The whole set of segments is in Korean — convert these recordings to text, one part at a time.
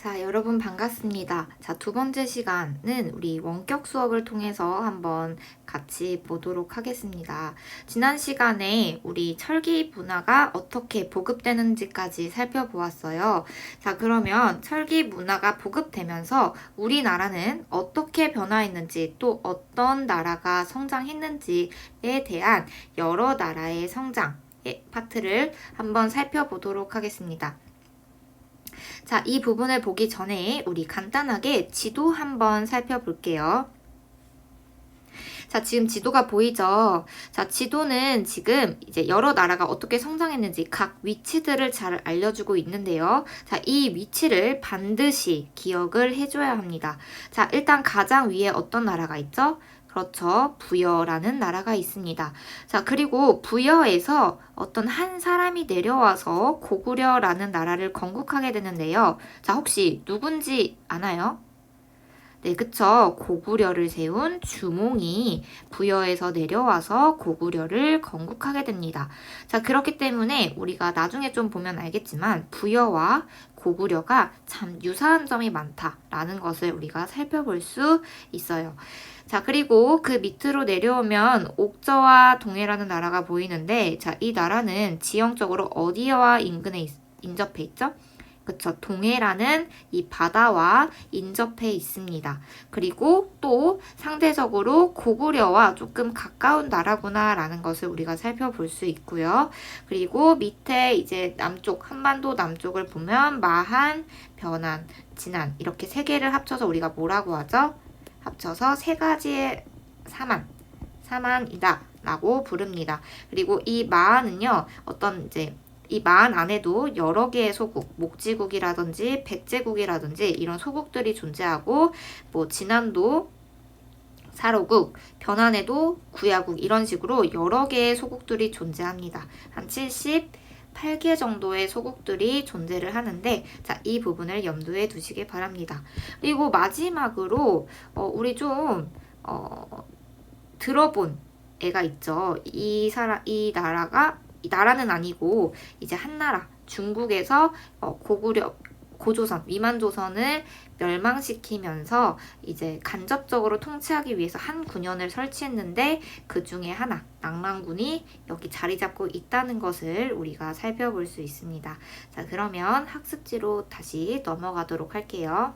자, 여러분 반갑습니다. 자, 두 번째 시간은 우리 원격 수업을 통해서 한번 같이 보도록 하겠습니다. 지난 시간에 우리 철기 문화가 어떻게 보급되는지까지 살펴보았어요. 자, 그러면 철기 문화가 보급되면서 우리나라는 어떻게 변화했는지 또 어떤 나라가 성장했는지에 대한 여러 나라의 성장의 파트를 한번 살펴보도록 하겠습니다. 자, 이 부분을 보기 전에 우리 간단하게 지도 한번 살펴볼게요. 자, 지금 지도가 보이죠? 자, 지도는 지금 이제 여러 나라가 어떻게 성장했는지 각 위치들을 잘 알려주고 있는데요. 자, 이 위치를 반드시 기억을 해줘야 합니다. 자, 일단 가장 위에 어떤 나라가 있죠? 그렇죠. 부여라는 나라가 있습니다. 자, 그리고 부여에서 어떤 한 사람이 내려와서 고구려라는 나라를 건국하게 되는데요. 자, 혹시 누군지 아나요? 네, 그쵸. 고구려를 세운 주몽이 부여에서 내려와서 고구려를 건국하게 됩니다. 자, 그렇기 때문에 우리가 나중에 좀 보면 알겠지만 부여와 고구려가 참 유사한 점이 많다라는 것을 우리가 살펴볼 수 있어요. 자, 그리고 그 밑으로 내려오면 옥저와 동해라는 나라가 보이는데, 자, 이 나라는 지형적으로 어디와 인근에 인접해 있죠? 그쵸. 동해라는 이 바다와 인접해 있습니다. 그리고 또 상대적으로 고구려와 조금 가까운 나라구나라는 것을 우리가 살펴볼 수 있고요. 그리고 밑에 이제 남쪽, 한반도 남쪽을 보면 마한, 변한, 진안 이렇게 세 개를 합쳐서 우리가 뭐라고 하죠? 합쳐서 세 가지의 사만이다 라고 부릅니다. 그리고 이 마한은요, 어떤 이제 이 마한 안에도 여러 개의 소국, 목지국이라든지 백제국이라든지 이런 소국들이 존재하고, 뭐 진안도 사로국, 변안에도 구야국 이런 식으로 여러 개의 소국들이 존재합니다. 한 78개 정도의 소국들이 존재를 하는데, 자, 이 부분을 염두에 두시기 바랍니다. 그리고 마지막으로 우리 좀 들어본 애가 있죠. 이 나라는 아니고 이제 한 나라 중국에서 고조선, 위만조선을 멸망시키면서 이제 간접적으로 통치하기 위해서 한 군현을 설치했는데 그 중에 하나, 낭만군이 여기 자리 잡고 있다는 것을 우리가 살펴볼 수 있습니다. 자, 그러면 학습지로 다시 넘어가도록 할게요.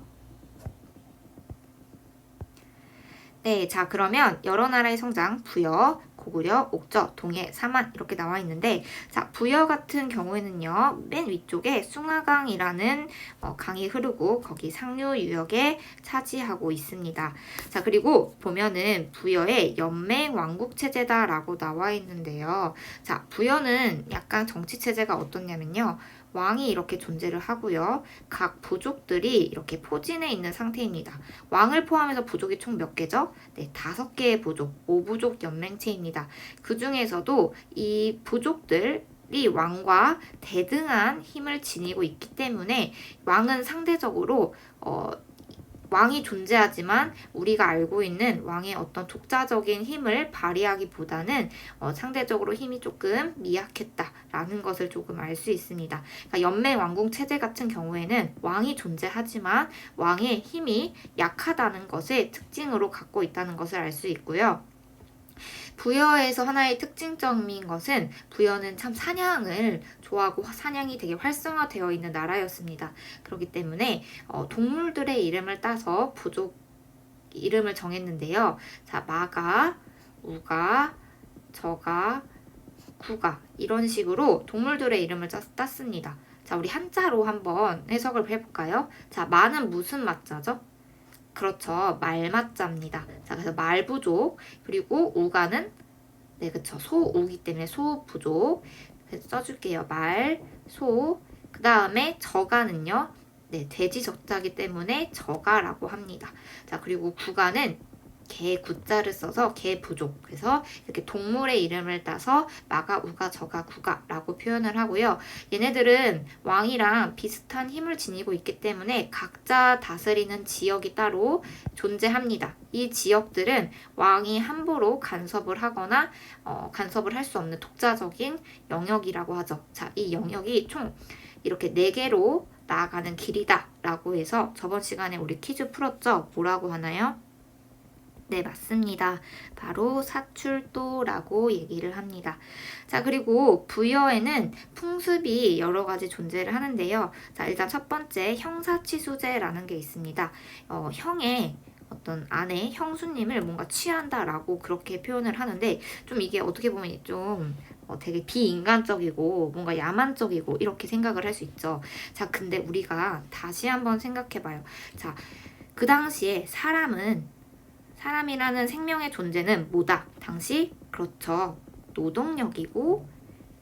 네, 자, 그러면 여러 나라의 성장, 부여, 고구려, 옥저, 동해, 사만 이렇게 나와 있는데, 자, 부여 같은 경우에는요, 맨 위쪽에 숭화강이라는 강이 흐르고 거기 상류 유역에 차지하고 있습니다. 자, 그리고 보면은 부여에 연맹 왕국 체제다라고 나와 있는데요. 자, 부여는 약간 정치 체제가 어떻냐면요, 왕이 이렇게 존재를 하고요. 각 부족들이 이렇게 포진해 있는 상태입니다. 왕을 포함해서 부족이 총 몇 개죠? 네, 5개의 부족, 5부족 연맹체입니다. 그 중에서도 이 부족들이 왕과 대등한 힘을 지니고 있기 때문에 왕은 상대적으로 왕이 존재하지만 우리가 알고 있는 왕의 어떤 독자적인 힘을 발휘하기보다는 상대적으로 힘이 조금 미약했다라는 것을 조금 알 수 있습니다. 그러니까 연맹 왕궁 체제 같은 경우에는 왕이 존재하지만 왕의 힘이 약하다는 것을 특징으로 갖고 있다는 것을 알 수 있고요. 부여에서 하나의 특징점인 것은 부여는 참 사냥을 좋아하고 사냥이 되게 활성화되어 있는 나라였습니다. 그렇기 때문에 동물들의 이름을 따서 부족 이름을 정했는데요. 자, 마가, 우가, 저가, 구가 이런 식으로 동물들의 이름을 땄습니다. 자, 우리 한자로 한번 해석을 해볼까요? 자, 마는 무슨 마자죠? 그렇죠. 말맞자입니다. 자, 그래서 말부족, 그리고 우가는, 네, 그쵸. 소우기 때문에 소부족. 그래서 써줄게요. 말, 소. 그 다음에 저가는요. 네, 돼지 적자기 때문에 저가라고 합니다. 자, 그리고 구가는 개 구자를 써서 개 부족. 그래서 이렇게 동물의 이름을 따서 마가, 우가, 저가, 구가라고 표현을 하고요. 얘네들은 왕이랑 비슷한 힘을 지니고 있기 때문에 각자 다스리는 지역이 따로 존재합니다. 이 지역들은 왕이 함부로 간섭을 하거나 간섭을 할 수 없는 독자적인 영역이라고 하죠. 자, 이 영역이 총 이렇게 4개로 나아가는 길이다 라고 해서 저번 시간에 우리 퀴즈 풀었죠? 뭐라고 하나요? 네, 맞습니다. 바로 사출도라고 얘기를 합니다. 자, 그리고 부여에는 풍습이 여러 가지 존재를 하는데요. 자, 일단 첫 번째 형사취수제라는 게 있습니다. 형의 어떤 아내, 형수님을 뭔가 취한다라고 그렇게 표현을 하는데 좀 이게 어떻게 보면 좀 되게 비인간적이고 뭔가 야만적이고 이렇게 생각을 할 수 있죠. 자, 근데 우리가 다시 한번 생각해봐요. 자, 그 당시에 사람이라는 생명의 존재는 뭐다? 당시 그렇죠. 노동력이고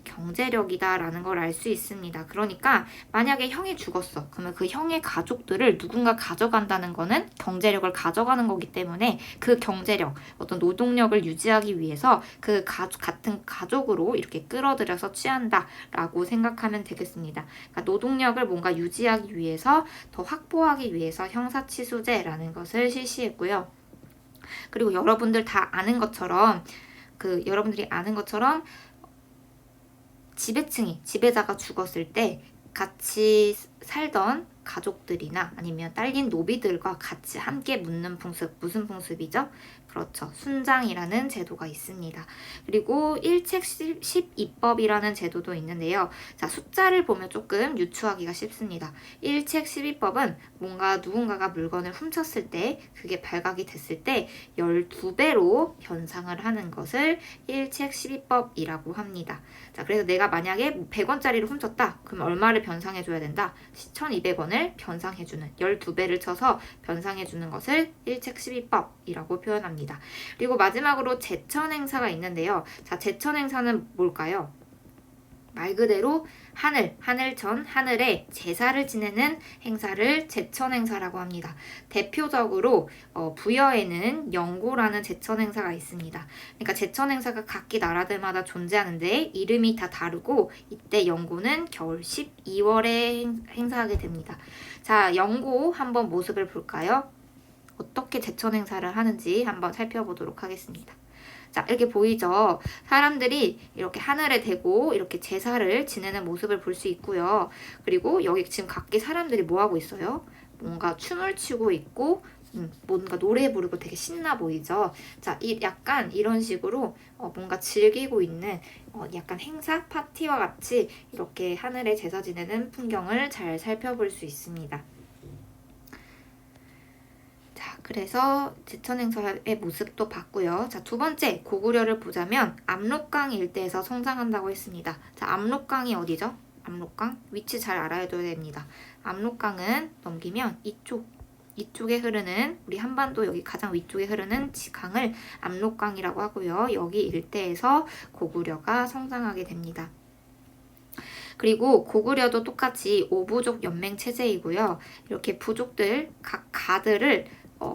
경제력이다라는 걸 알 수 있습니다. 그러니까 만약에 형이 죽었어. 그러면 그 형의 가족들을 누군가 가져간다는 거는 경제력을 가져가는 거기 때문에 그 경제력, 어떤 노동력을 유지하기 위해서 그 같은 가족으로 이렇게 끌어들여서 취한다라고 생각하면 되겠습니다. 그러니까 노동력을 뭔가 유지하기 위해서 더 확보하기 위해서 형사치수제라는 것을 실시했고요. 그리고 여러분들이 아는 것처럼 지배자가 죽었을 때 같이 살던 가족들이나 아니면 딸린 노비들과 같이 함께 묻는 풍습, 무슨 풍습이죠? 그렇죠. 순장이라는 제도가 있습니다. 그리고 일책 12법이라는 제도도 있는데요. 자, 숫자를 보면 조금 유추하기가 쉽습니다. 일책 12법은 뭔가 누군가가 물건을 훔쳤을 때 그게 발각이 됐을 때 12배로 변상을 하는 것을 일책 12법이라고 합니다. 자, 그래서 내가 만약에 100원짜리를 훔쳤다. 그럼 얼마를 변상해줘야 된다? 1200원을 변상해주는 12배를 쳐서 변상해주는 것을 일책 12법이라고 표현합니다. 그리고 마지막으로 제천행사가 있는데요. 자, 제천행사는 뭘까요? 말 그대로 하늘에 제사를 지내는 행사를 제천행사라고 합니다. 대표적으로 부여에는 영고라는 제천행사가 있습니다. 그러니까 제천행사가 각기 나라들마다 존재하는데 이름이 다 다르고 이때 영고는 겨울 12월에 행사하게 됩니다. 자, 영고 한번 모습을 볼까요? 어떻게 제천행사를 하는지 한번 살펴보도록 하겠습니다. 자, 이렇게 보이죠? 사람들이 이렇게 하늘에 대고 이렇게 제사를 지내는 모습을 볼 수 있고요. 그리고 여기 지금 각기 사람들이 뭐 하고 있어요? 뭔가 춤을 추고 있고 뭔가 노래 부르고 되게 신나 보이죠? 자, 약간 이런 식으로 뭔가 즐기고 있는 약간 행사, 파티와 같이 이렇게 하늘에 제사 지내는 풍경을 잘 살펴볼 수 있습니다. 그래서 제천행사의 모습도 봤고요. 자, 두 번째 고구려를 보자면 압록강 일대에서 성장한다고 했습니다. 자, 압록강이 어디죠? 압록강 위치 잘 알아둬야 됩니다. 압록강은 넘기면 이쪽에 흐르는 우리 한반도 여기 가장 위쪽에 흐르는 강을 압록강이라고 하고요. 여기 일대에서 고구려가 성장하게 됩니다. 그리고 고구려도 똑같이 5부족 연맹 체제이고요. 이렇게 부족들 각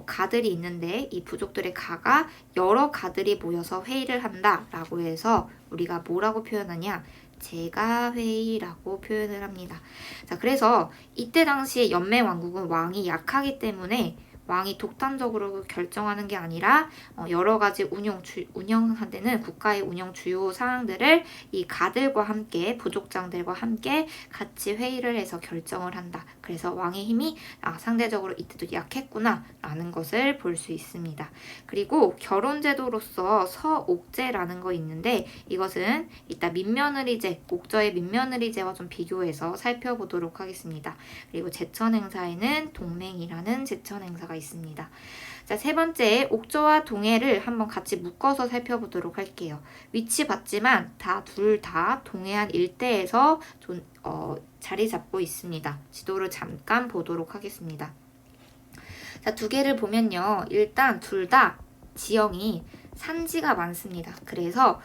가들이 있는데 이 부족들의 가가 여러 가들이 모여서 회의를 한다라고 해서 우리가 뭐라고 표현하냐? 제가회의라고 표현을 합니다. 자, 그래서 이때 당시에 연맹 왕국은 왕이 약하기 때문에 왕이 독단적으로 결정하는 게 아니라 여러 가지 운영하는 국가의 운영 주요 사항들을 이 가들과 함께 부족장들과 함께 같이 회의를 해서 결정을 한다. 그래서 왕의 힘이 상대적으로 이때도 약했구나 라는 것을 볼 수 있습니다. 그리고 결혼제도로서 서옥제라는 거 있는데 이것은 이따 민며느리제, 옥저의 민며느리제와 좀 비교해서 살펴보도록 하겠습니다. 그리고 제천행사에는 동맹이라는 제천행사가 있습니다. 자, 세 번째 옥저와 동해를 한번 같이 묶어서 살펴보도록 할게요. 위치 봤지만 둘 다 동해안 일대에서 자리 잡고 있습니다. 지도를 잠깐 보도록 하겠습니다. 자, 두 개를 보면요. 일단 둘 다 지형이 산지가 많습니다. 그래서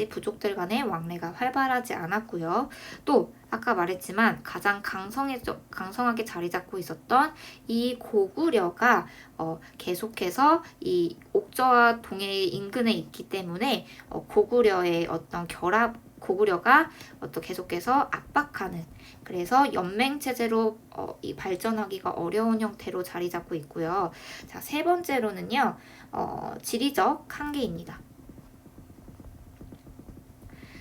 부족들 간의 왕래가 활발하지 않았고요. 또 아까 말했지만 가장 강성하게 자리 잡고 있었던 이 고구려가 계속해서 이 옥저와 동해 인근에 있기 때문에 고구려가 계속해서 압박하는, 그래서 연맹체제로 발전하기가 어려운 형태로 자리 잡고 있고요. 자, 세 번째로는요, 지리적 한계입니다.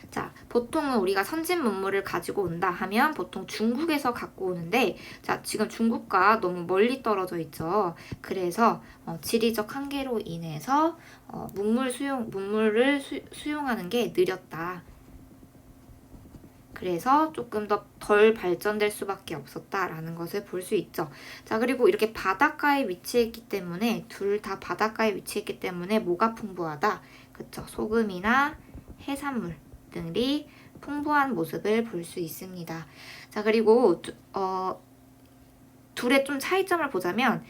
자, 보통은 우리가 선진 문물을 가지고 온다 하면 보통 중국에서 갖고 오는데, 자, 지금 중국과 너무 멀리 떨어져 있죠. 그래서 지리적 한계로 인해서 문물을 수용하는 게 느렸다. 그래서 조금 더 덜 발전될 수밖에 없었다라는 것을 볼 수 있죠. 자, 그리고 이렇게 바닷가에 위치했기 때문에, 둘 다 바닷가에 위치했기 때문에 뭐가 풍부하다? 그쵸? 소금이나 해산물 등이 풍부한 모습을 볼 수 있습니다. 자, 그리고 둘의 좀 차이점을 보자면,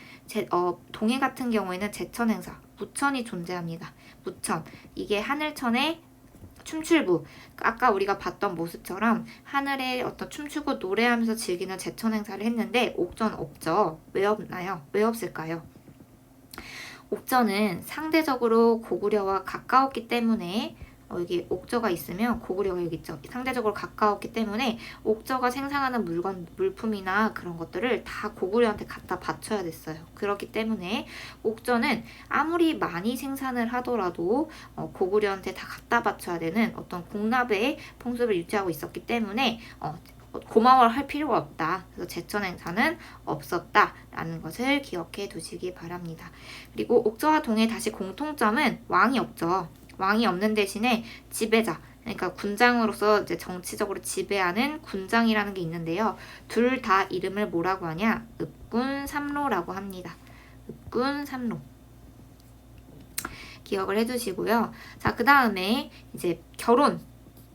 동해 같은 경우에는 제천 행사, 무천이 존재합니다. 무천, 이게 하늘천의 춤출부, 아까 우리가 봤던 모습처럼 하늘에 어떤 춤추고 노래하면서 즐기는 제천 행사를 했는데 옥전 없죠. 왜 없나요? 왜 없을까요? 옥전은 상대적으로 고구려와 가까웠기 때문에, 여기 옥저가 있으면 고구려가 여기 있죠. 상대적으로 가까웠기 때문에 옥저가 생산하는 물품이나 그런 것들을 다 고구려한테 갖다 바쳐야 됐어요. 그렇기 때문에 옥저는 아무리 많이 생산을 하더라도 고구려한테 다 갖다 바쳐야 되는 어떤 공납의 풍습을 유지하고 있었기 때문에 고마워할 필요가 없다. 그래서 제천 행사는 없었다라는 것을 기억해 두시기 바랍니다. 그리고 옥저와 동의 다시 공통점은 왕이 없죠. 왕이 없는 대신에 지배자, 그러니까 군장으로서 이제 정치적으로 지배하는 군장이라는 게 있는데요. 둘 다 이름을 뭐라고 하냐? 읍군삼로라고 합니다. 읍군삼로. 기억을 해두시고요. 자, 그 다음에 이제 결혼,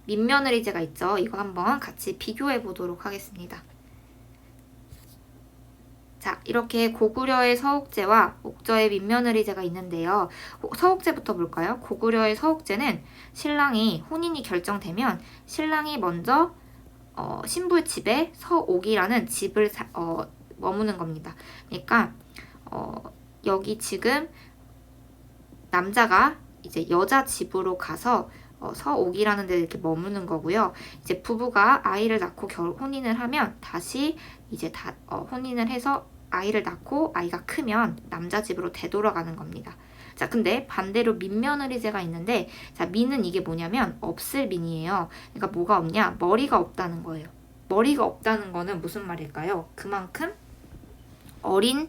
민며느리제가 있죠. 이거 한번 같이 비교해 보도록 하겠습니다. 자, 이렇게 고구려의 서옥제와 옥저의 민며느리제가 있는데요. 서옥제부터 볼까요? 고구려의 서옥제는 신랑이 혼인이 결정되면 신랑이 먼저 신부의 집에 서옥이라는 집을 머무는 겁니다. 그러니까 여기 지금 남자가 이제 여자 집으로 가서 서옥이라는 데 이렇게 머무는 거고요. 이제 부부가 아이를 낳고 혼인을 하면 다시 이제 혼인을 해서 아이를 낳고 아이가 크면 남자 집으로 되돌아가는 겁니다. 자, 근데 반대로 민며느리제가 있는데, 자, 민은 이게 뭐냐면 없을 민이에요. 그러니까 뭐가 없냐? 머리가 없다는 거예요. 머리가 없다는 거는 무슨 말일까요? 그만큼 어린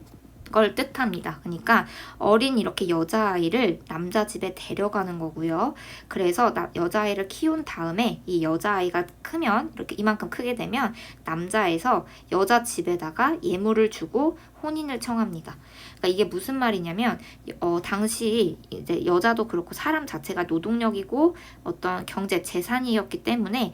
걸 뜻합니다. 그러니까 어린 이렇게 여자아이를 남자 집에 데려가는 거고요. 그래서 여자아이를 키운 다음에 이 여자아이가 크면, 이렇게 이만큼 크게 되면 남자에서 여자 집에다가 예물을 주고 혼인을 청합니다. 그러니까 이게 무슨 말이냐면 당시 이제 여자도 그렇고 사람 자체가 노동력이고 어떤 경제 재산이었기 때문에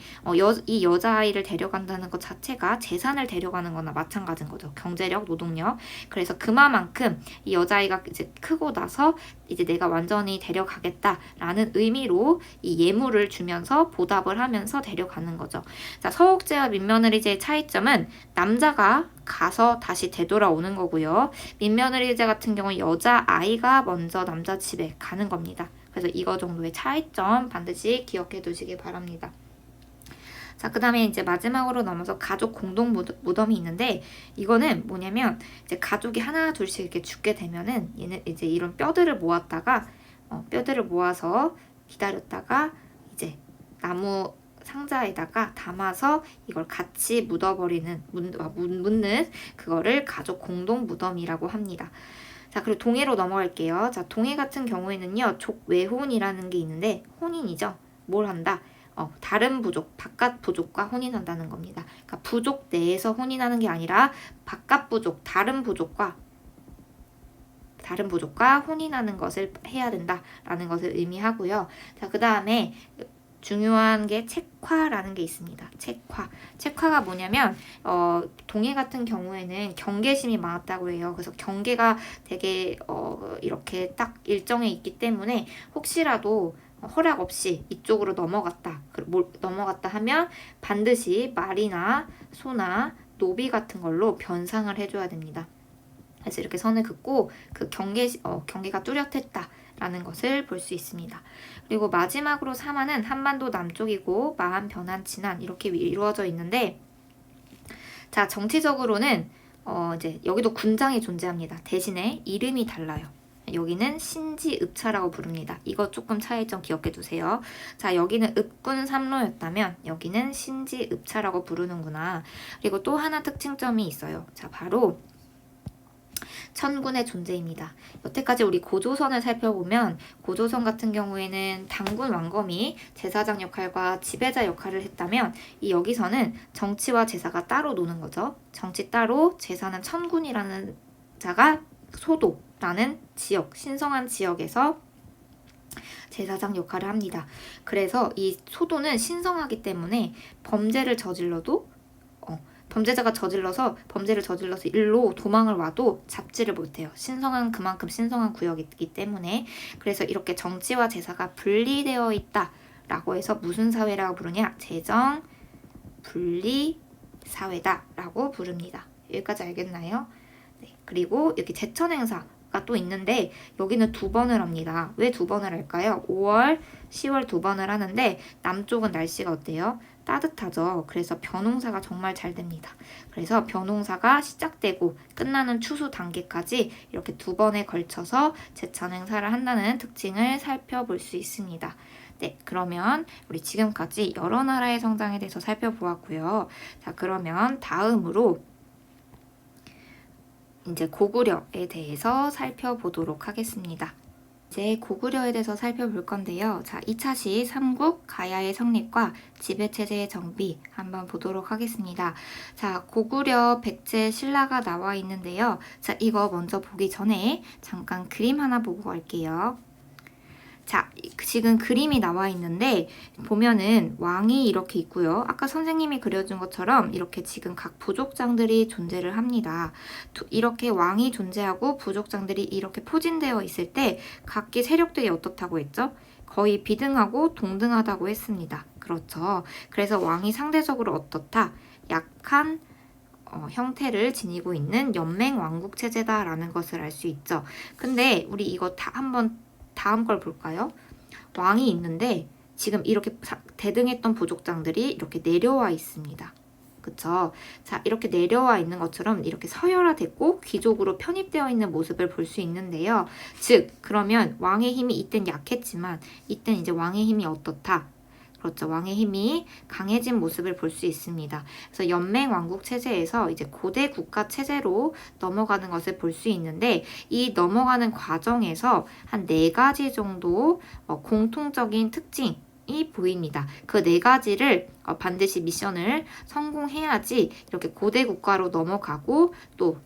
이 여자아이를 데려간다는 것 자체가 재산을 데려가는 거나 마찬가지인 거죠. 경제력, 노동력. 그래서 그만큼 이 여자아이가 이제 크고 나서 이제 내가 완전히 데려가겠다라는 의미로 이 예물을 주면서 보답을 하면서 데려가는 거죠. 자, 서옥제와 민며느리제의 차이점은 남자가 가서 다시 되돌아오는 거고요. 민며느리제 같은 경우는 여자아이가 먼저 남자 집에 가는 겁니다. 그래서 이거 정도의 차이점 반드시 기억해 두시기 바랍니다. 자, 그 다음에 이제 마지막으로 넘어서 가족 공동 무덤이 있는데, 이거는 뭐냐면 이제 가족이 하나 둘씩 이렇게 죽게 되면은 얘는 이제 이런 뼈들을 모았다가 뼈들을 모아서 기다렸다가 이제 나무 상자에다가 담아서 이걸 같이 묻어버리는, 묻는 그거를 가족 공동 무덤이라고 합니다. 자, 그리고 동해로 넘어갈게요. 자, 동해 같은 경우에는요, 족외혼이라는 게 있는데, 혼인이죠. 뭘 한다? 다른 부족, 바깥 부족과 혼인한다는 겁니다. 그러니까 부족 내에서 혼인하는 게 아니라 바깥 부족, 다른 부족과 혼인하는 것을 해야 된다라는 것을 의미하고요. 자, 그 다음에 중요한 게 책화라는 게 있습니다. 책화가 뭐냐면 동해 같은 경우에는 경계심이 많았다고 해요. 그래서 경계가 되게 이렇게 딱 일정해 있기 때문에 혹시라도 허락 없이 이쪽으로 넘어갔다 하면 반드시 말이나 소나 노비 같은 걸로 변상을 해줘야 됩니다. 그래서 이렇게 선을 긋고 그 경계가 뚜렷했다라는 것을 볼 수 있습니다. 그리고 마지막으로 삼한은 한반도 남쪽이고 마한, 변한, 진한 이렇게 이루어져 있는데, 자, 정치적으로는 이제 여기도 군장이 존재합니다. 대신에 이름이 달라요. 여기는 신지읍차라고 부릅니다. 이거 조금 차이점 기억해 두세요. 자, 여기는 읍군 삼로였다면 여기는 신지읍차라고 부르는구나. 그리고 또 하나 특징점이 있어요. 자, 바로 천군의 존재입니다. 여태까지 우리 고조선을 살펴보면 고조선 같은 경우에는 당군 왕검이 제사장 역할과 지배자 역할을 했다면 이 여기서는 정치와 제사가 따로 노는 거죠. 정치 따로, 제사는 천군이라는 자가 소도라는 지역, 신성한 지역에서 제사장 역할을 합니다. 그래서 이 소도는 신성하기 때문에 범죄자가 범죄를 저질러서 일로 도망을 와도 잡지를 못해요. 그만큼 신성한 구역이기 때문에. 그래서 이렇게 정치와 제사가 분리되어 있다라고 해서 무슨 사회라고 부르냐? 재정 분리 사회다라고 부릅니다. 여기까지 알겠나요? 네, 그리고 여기 제천 행사가 또 있는데 여기는 2번을 합니다. 왜 2번을 할까요? 5월, 10월 2번을 하는데 남쪽은 날씨가 어때요? 따뜻하죠. 그래서 벼농사가 정말 잘 됩니다. 그래서 벼농사가 시작되고 끝나는 추수 단계까지 이렇게 2번에 걸쳐서 제천 행사를 한다는 특징을 살펴볼 수 있습니다. 네, 그러면 우리 지금까지 여러 나라의 성장에 대해서 살펴보았고요. 자, 그러면 다음으로 이제 고구려에 대해서 살펴보도록 하겠습니다. 이제 고구려에 대해서 살펴볼 건데요. 자, 2차시 삼국 가야의 성립과 지배체제의 정비 한번 보도록 하겠습니다. 자, 고구려 백제 신라가 나와 있는데요. 자, 이거 먼저 보기 전에 잠깐 그림 하나 보고 갈게요. 자, 지금 그림이 나와 있는데 보면은 왕이 이렇게 있고요. 아까 선생님이 그려준 것처럼 이렇게 지금 각 부족장들이 존재를 합니다. 이렇게 왕이 존재하고 부족장들이 이렇게 포진되어 있을 때 각기 세력들이 어떻다고 했죠? 거의 비등하고 동등하다고 했습니다. 그렇죠. 그래서 왕이 상대적으로 어떻다? 약한 형태를 지니고 있는 연맹 왕국 체제다라는 것을 알 수 있죠. 근데 우리 이거 한번 다음 걸 볼까요? 왕이 있는데 지금 이렇게 대등했던 부족장들이 이렇게 내려와 있습니다. 그쵸? 자, 이렇게 내려와 있는 것처럼 이렇게 서열화됐고 귀족으로 편입되어 있는 모습을 볼 수 있는데요. 즉, 그러면 왕의 힘이 이땐 약했지만 이땐 이제 왕의 힘이 어떻다? 그렇죠. 왕의 힘이 강해진 모습을 볼 수 있습니다. 그래서 연맹 왕국 체제에서 이제 고대 국가 체제로 넘어가는 것을 볼 수 있는데 이 넘어가는 과정에서 한 4가지 정도 공통적인 특징이 보입니다. 그 4가지를 반드시 미션을 성공해야지 이렇게 고대 국가로 넘어가고 또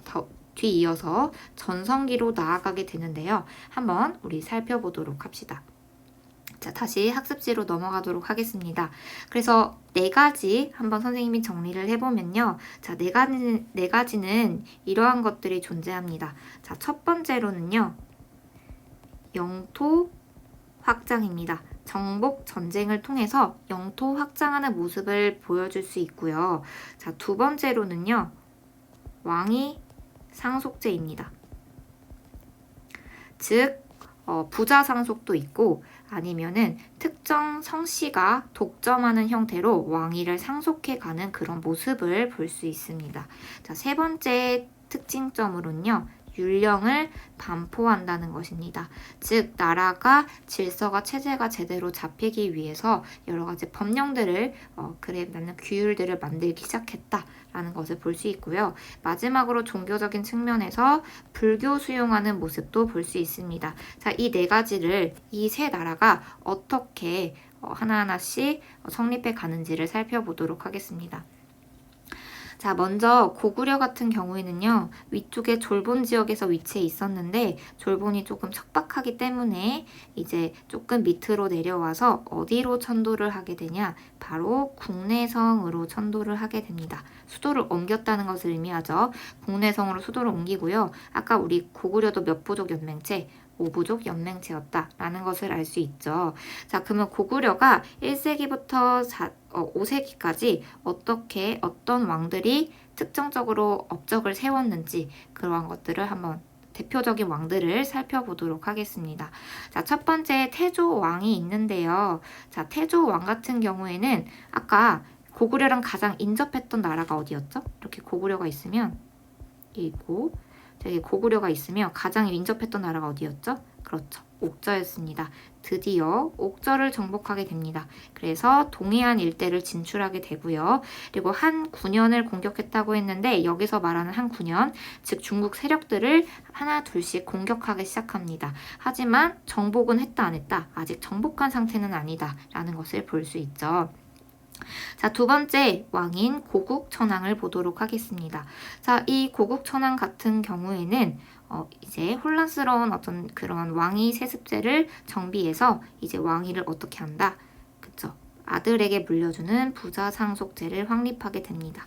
뒤이어서 전성기로 나아가게 되는데요. 한번 우리 살펴보도록 합시다. 자, 다시 학습지로 넘어가도록 하겠습니다. 그래서 4가지 한번 선생님이 정리를 해보면요. 자, 4가지는 이러한 것들이 존재합니다. 자, 첫 번째로는요. 영토 확장입니다. 정복 전쟁을 통해서 영토 확장하는 모습을 보여줄 수 있고요. 자, 2번째로는요. 왕위 상속제입니다. 즉, 부자 상속도 있고 아니면은 특정 성씨가 독점하는 형태로 왕위를 상속해가는 그런 모습을 볼 수 있습니다. 자, 3번째 특징점으로는요. 율령을 반포한다는 것입니다. 즉, 나라가 질서가 체제가 제대로 잡히기 위해서 여러 가지 법령들을 나는 규율들을 만들기 시작했다라는 것을 볼 수 있고요. 마지막으로 종교적인 측면에서 불교 수용하는 모습도 볼 수 있습니다. 자, 이 4가지를 이 3나라가 어떻게 하나하나씩 성립해 가는지를 살펴보도록 하겠습니다. 자, 먼저 고구려 같은 경우에는요. 위쪽에 졸본 지역에서 위치해 있었는데 졸본이 조금 척박하기 때문에 이제 조금 밑으로 내려와서 어디로 천도를 하게 되냐? 바로 국내성으로 천도를 하게 됩니다. 수도를 옮겼다는 것을 의미하죠. 국내성으로 수도를 옮기고요. 아까 우리 고구려도 몇 부족 연맹체? 5부족 연맹체였다라는 것을 알 수 있죠. 자, 그러면 고구려가 1세기부터 5세기까지 어떤 왕들이 특정적으로 업적을 세웠는지 그러한 것들을 한번 대표적인 왕들을 살펴보도록 하겠습니다. 자, 첫 번째 태조 왕이 있는데요. 자, 태조 왕 같은 경우에는 아까 고구려랑 가장 인접했던 나라가 어디였죠? 이렇게 고구려가 있으면 있고 저기 고구려가 있으며 가장 인접했던 나라가 어디였죠? 그렇죠. 옥저였습니다. 드디어 옥저를 정복하게 됩니다. 그래서 동해안 일대를 진출하게 되고요. 그리고 한 9년을 공격했다고 했는데 여기서 말하는 한 9년, 즉 중국 세력들을 하나 둘씩 공격하기 시작합니다. 하지만 정복은 했다 안 했다? 아직 정복한 상태는 아니다 라는 것을 볼 수 있죠. 자, 두 번째 왕인 고국천왕을 보도록 하겠습니다. 자, 이 고국천왕 같은 경우에는 이제 혼란스러운 어떤 그런 왕위 세습제를 정비해서 이제 왕위를 어떻게 한다? 그쵸? 아들에게 물려주는 부자상속제를 확립하게 됩니다.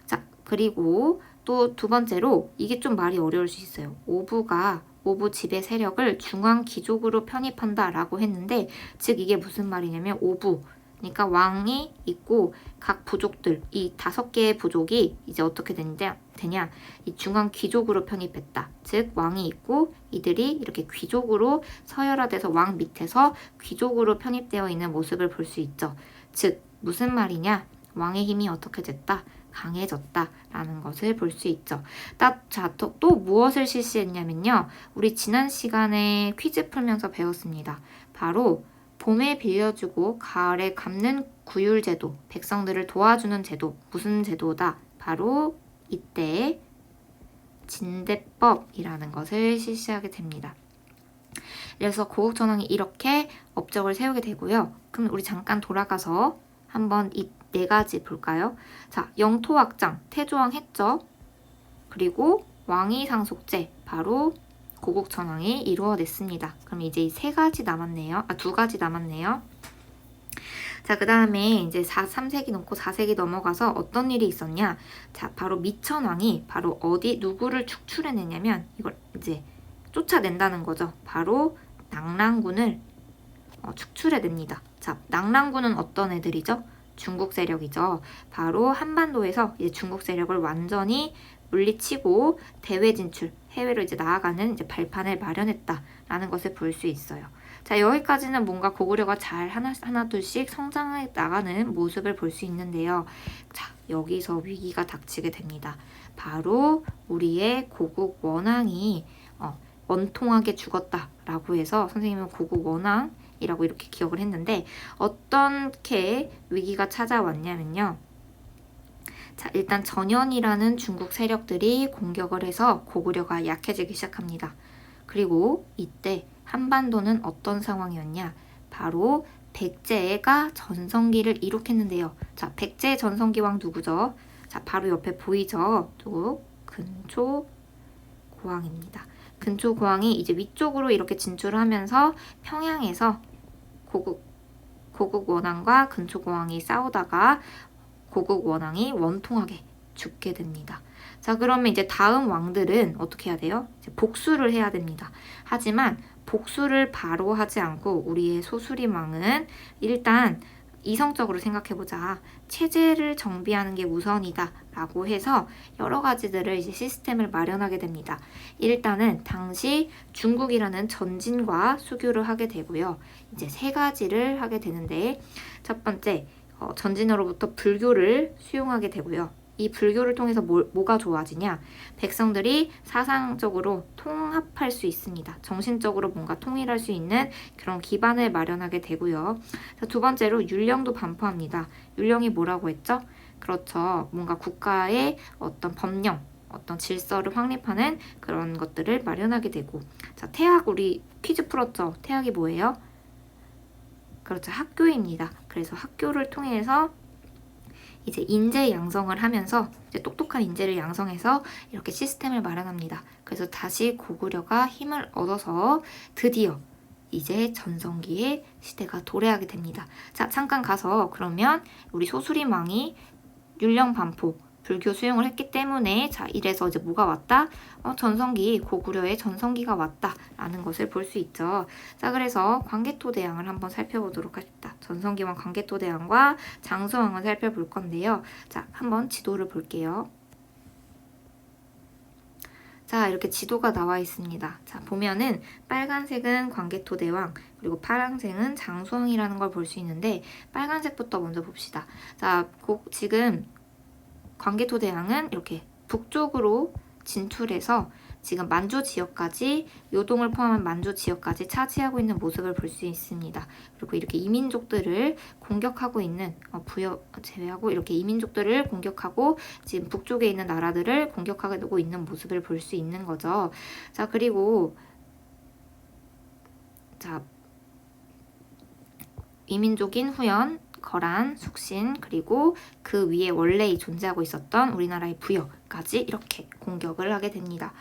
자, 그리고 또 두 번째로 이게 좀 말이 어려울 수 있어요. 오부 지배 세력을 중앙 귀족으로 편입한다라고 했는데 즉 이게 무슨 말이냐면 오부 그러니까 왕이 있고 각 부족들 이 5개의 부족이 이제 어떻게 되냐 이 중앙 귀족으로 편입했다. 즉 왕이 있고 이들이 이렇게 귀족으로 서열화돼서 왕 밑에서 귀족으로 편입되어 있는 모습을 볼 수 있죠. 즉 무슨 말이냐 왕의 힘이 어떻게 됐다 강해졌다라는 것을 볼 수 있죠. 자, 또 무엇을 실시했냐면요. 우리 지난 시간에 퀴즈 풀면서 배웠습니다. 바로 봄에 빌려주고 가을에 갚는 구휼제도, 백성들을 도와주는 제도, 무슨 제도다? 바로 이때 진대법이라는 것을 실시하게 됩니다. 그래서 고국천왕이 이렇게 업적을 세우게 되고요. 그럼 우리 잠깐 돌아가서 한번 이 4가지 볼까요? 자, 영토 확장, 태조왕 했죠. 그리고 왕위 상속제, 바로 고국천왕이 이루어냈습니다. 그럼 이제 이 3가지 남았네요. 2가지 남았네요. 자, 그 다음에 이제 3세기 넘고 4세기 넘어가서 어떤 일이 있었냐? 자, 바로 미천왕이 바로 누구를 축출해내냐면 이걸 이제 쫓아낸다는 거죠. 바로 낙랑군을 축출해냅니다. 자, 낙랑군은 어떤 애들이죠? 중국 세력이죠. 바로 한반도에서 이제 중국 세력을 완전히 물리치고 대외 진출, 해외로 이제 나아가는 이제 발판을 마련했다라는 것을 볼 수 있어요. 자, 여기까지는 뭔가 고구려가 잘 하나 둘씩 성장해 나가는 모습을 볼 수 있는데요. 자, 여기서 위기가 닥치게 됩니다. 바로 우리의 고국 원왕이 원통하게 죽었다라고 해서 선생님은 고국 원왕이라고 이렇게 기억을 했는데 어떻게 위기가 찾아왔냐면요. 자, 일단 전현이라는 중국 세력들이 공격을 해서 고구려가 약해지기 시작합니다. 그리고 이때 한반도는 어떤 상황이었냐? 바로 백제가 전성기를 이룩했는데요. 자, 백제 전성기왕 누구죠? 자, 바로 옆에 보이죠? 또 근초고왕입니다. 근초고왕이 이제 위쪽으로 이렇게 진출하면서 평양에서 고국 원왕과 근초고왕이 싸우다가 고국 원왕이 원통하게 죽게 됩니다. 자, 그러면 이제 다음 왕들은 어떻게 해야 돼요? 이제 복수를 해야 됩니다. 하지만 복수를 바로 하지 않고 우리의 소수림 왕은 일단 이성적으로 생각해보자. 체제를 정비하는 게 우선이다 라고 해서 여러 가지들을 이제 시스템을 마련하게 됩니다. 일단은 당시 중국이라는 전진과 수교를 하게 되고요. 이제 3가지를 하게 되는데 첫 번째 전진으로부터 불교를 수용하게 되고요. 이 불교를 통해서 뭐가 좋아지냐? 백성들이 사상적으로 통합할 수 있습니다. 정신적으로 뭔가 통일할 수 있는 그런 기반을 마련하게 되고요. 두 번째로 율령도 반포합니다. 율령이 뭐라고 했죠? 그렇죠. 뭔가 국가의 어떤 법령, 어떤 질서를 확립하는 그런 것들을 마련하게 되고 자, 태학 우리 퀴즈 풀었죠? 태학이 뭐예요? 그렇죠. 학교입니다. 그래서 학교를 통해서 이제 인재 양성을 하면서 이제 똑똑한 인재를 양성해서 이렇게 시스템을 마련합니다. 그래서 다시 고구려가 힘을 얻어서 드디어 이제 전성기의 시대가 도래하게 됩니다. 자, 잠깐 가서 그러면 우리 소수림 왕이 율령 반포, 불교 수용을 했기 때문에 자, 이래서 이제 뭐가 왔다? 전성기, 고구려의 전성기가 왔다라는 것을 볼 수 있죠. 자, 그래서 광개토대왕을 한번 살펴보도록 합시다. 전성기왕 광개토대왕과 장수왕을 살펴볼 건데요. 자, 한번 지도를 볼게요. 자, 이렇게 지도가 나와 있습니다. 자, 보면은 빨간색은 광개토대왕, 그리고 파란색은 장수왕이라는 걸 볼 수 있는데 빨간색부터 먼저 봅시다. 자, 지금 광개토대왕은 이렇게 북쪽으로 진출해서 지금 만주 지역까지 요동을 포함한 만주 지역까지 차지하고 있는 모습을 볼 수 있습니다. 그리고 이렇게 이민족들을 공격하고 있는 부여 제외하고 이렇게 이민족들을 공격하고 지금 북쪽에 있는 나라들을 공격하고 있는 모습을 볼 수 있는 거죠. 자, 그리고 자, 이민족인 후연, 거란, 숙신, 그리고 그 위에 원래 존재하고 있었던 우리나라의 부여까지 이렇게 공격을 하게 됩니다.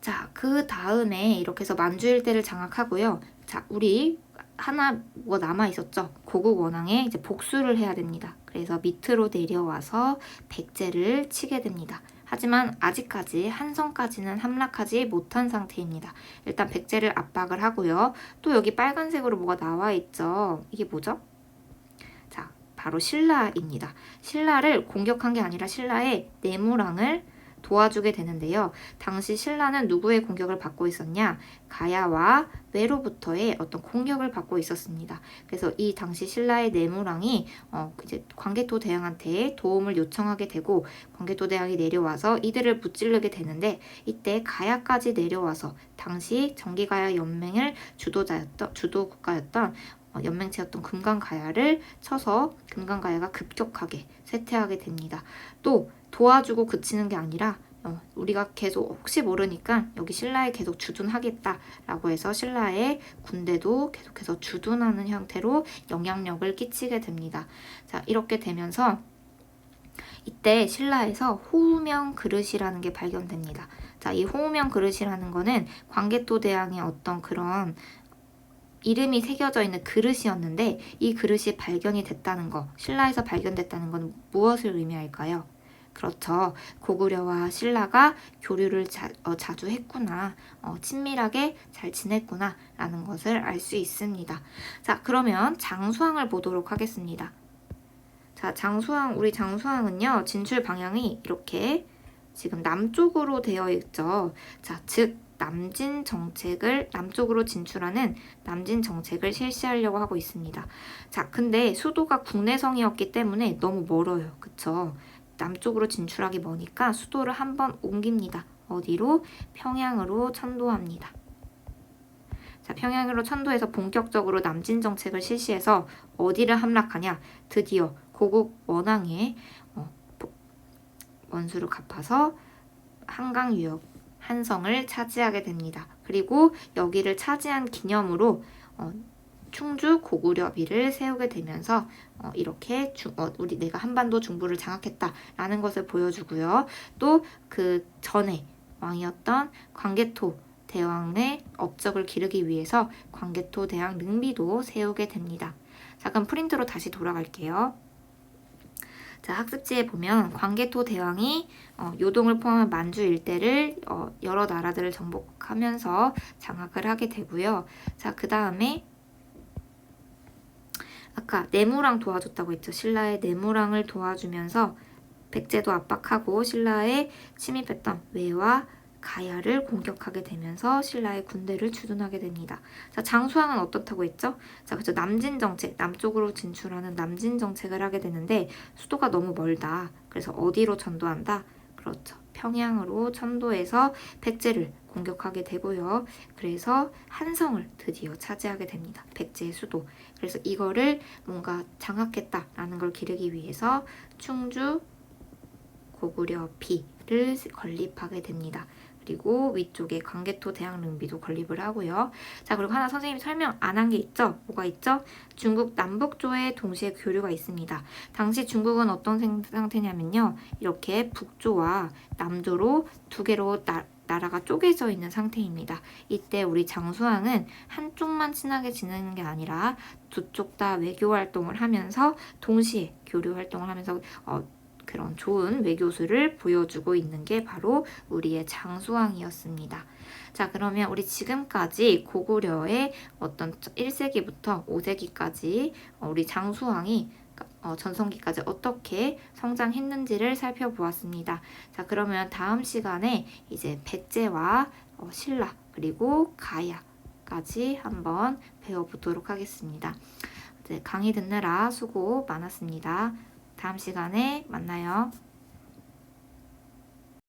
자, 그 다음에 이렇게 해서 만주 일대를 장악하고요. 자, 우리 하나 뭐 남아 있었죠. 고국 원앙에 이제 복수를 해야 됩니다. 그래서 밑으로 내려와서 백제를 치게 됩니다. 하지만 아직까지 한성까지는 함락하지 못한 상태입니다. 일단 백제를 압박을 하고요. 또 여기 빨간색으로 뭐가 나와 있죠. 이게 뭐죠? 자, 바로 신라입니다. 신라를 공격한 게 아니라 신라의 내무랑을 도와주게 되는데요. 당시 신라는 누구의 공격을 받고 있었냐? 가야와 외로부터의 어떤 공격을 받고 있었습니다. 그래서 이 당시 신라의 내무랑이 이제 광개토 대왕한테 도움을 요청하게 되고 광개토 대왕이 내려와서 이들을 무찌르게 되는데 이때 가야까지 내려와서 당시 정기가야 연맹을 주도 국가였던 연맹체였던 금강가야를 쳐서 금강가야가 급격하게 쇠퇴하게 됩니다. 또 도와주고 그치는 게 아니라 우리가 계속 혹시 모르니까 여기 신라에 계속 주둔하겠다라고 해서 신라의 군대도 계속해서 주둔하는 형태로 영향력을 끼치게 됩니다. 자, 이렇게 되면서 이때 신라에서 호우명 그릇이라는 게 발견됩니다. 자, 이 호우명 그릇이라는 거는 광개토 대왕의 어떤 그런 이름이 새겨져 있는 그릇이었는데 이 그릇이 발견이 됐다는 거, 신라에서 발견됐다는 건 무엇을 의미할까요? 그렇죠. 고구려와 신라가 교류를 자주 했구나, 친밀하게 잘 지냈구나 라는 것을 알 수 있습니다. 자, 그러면 장수왕을 보도록 하겠습니다. 자, 우리 장수왕은요, 진출 방향이 이렇게 지금 남쪽으로 되어 있죠. 자, 즉 남진 정책을 남쪽으로 진출하는 남진 정책을 실시하려고 하고 있습니다. 자, 근데 수도가 국내성이었기 때문에 너무 멀어요. 그쵸? 남쪽으로 진출하기 머니까 수도를 한번 옮깁니다. 어디로? 평양으로 천도합니다. 자, 평양으로 천도해서 본격적으로 남진 정책을 실시해서 어디를 함락하냐? 드디어 고국 원앙의 원수를 갚아서 한강 유역 한성을 차지하게 됩니다. 그리고 여기를 차지한 기념으로 충주 고구려비를 세우게 되면서 이렇게 내가 한반도 중부를 장악했다라는 것을 보여주고요. 또 그 전에 왕이었던 광개토 대왕의 업적을 기르기 위해서 광개토 대왕 능비도 세우게 됩니다. 자, 그럼 프린트로 다시 돌아갈게요. 자, 학습지에 보면 광개토 대왕이 요동을 포함한 만주 일대를 여러 나라들을 정복하면서 장악을 하게 되고요. 자, 그 다음에 아까 내무랑 도와줬다고 했죠. 신라의 내무랑을 도와주면서 백제도 압박하고 신라에 침입했던 외와 가야를 공격하게 되면서 신라의 군대를 주둔하게 됩니다. 자, 장수왕은 어떻다고 했죠? 자, 그죠. 남진 정책, 남쪽으로 진출하는 남진 정책을 하게 되는데 수도가 너무 멀다. 그래서 어디로 전도한다? 그렇죠. 평양으로 천도해서 백제를 공격하게 되고요. 그래서 한성을 드디어 차지하게 됩니다. 백제의 수도. 그래서 이거를 뭔가 장악했다라는 걸 기르기 위해서 충주 고구려 비를 건립하게 됩니다. 그리고 위쪽에 광개토 대왕 능비도 건립을 하고요. 자, 그리고 하나 선생님이 설명 안 한 게 있죠? 뭐가 있죠? 중국 남북조의 동시에 교류가 있습니다. 당시 중국은 어떤 상태냐면요. 이렇게 북조와 남조로 두 개로 나라가 쪼개져 있는 상태입니다. 이때 우리 장수왕은 한쪽만 친하게 지내는 게 아니라 두 쪽 다 외교 활동을 하면서 동시에 교류 활동을 하면서 그런 좋은 외교수를 보여주고 있는 게 바로 우리의 장수왕이었습니다. 자, 그러면 우리 지금까지 고구려의 어떤 1세기부터 5세기까지 우리 장수왕이 전성기까지 어떻게 성장했는지를 살펴보았습니다. 자, 그러면 다음 시간에 이제 백제와 신라 그리고 가야까지 한번 배워보도록 하겠습니다. 강의 듣느라 수고 많았습니다. 다음 시간에 만나요.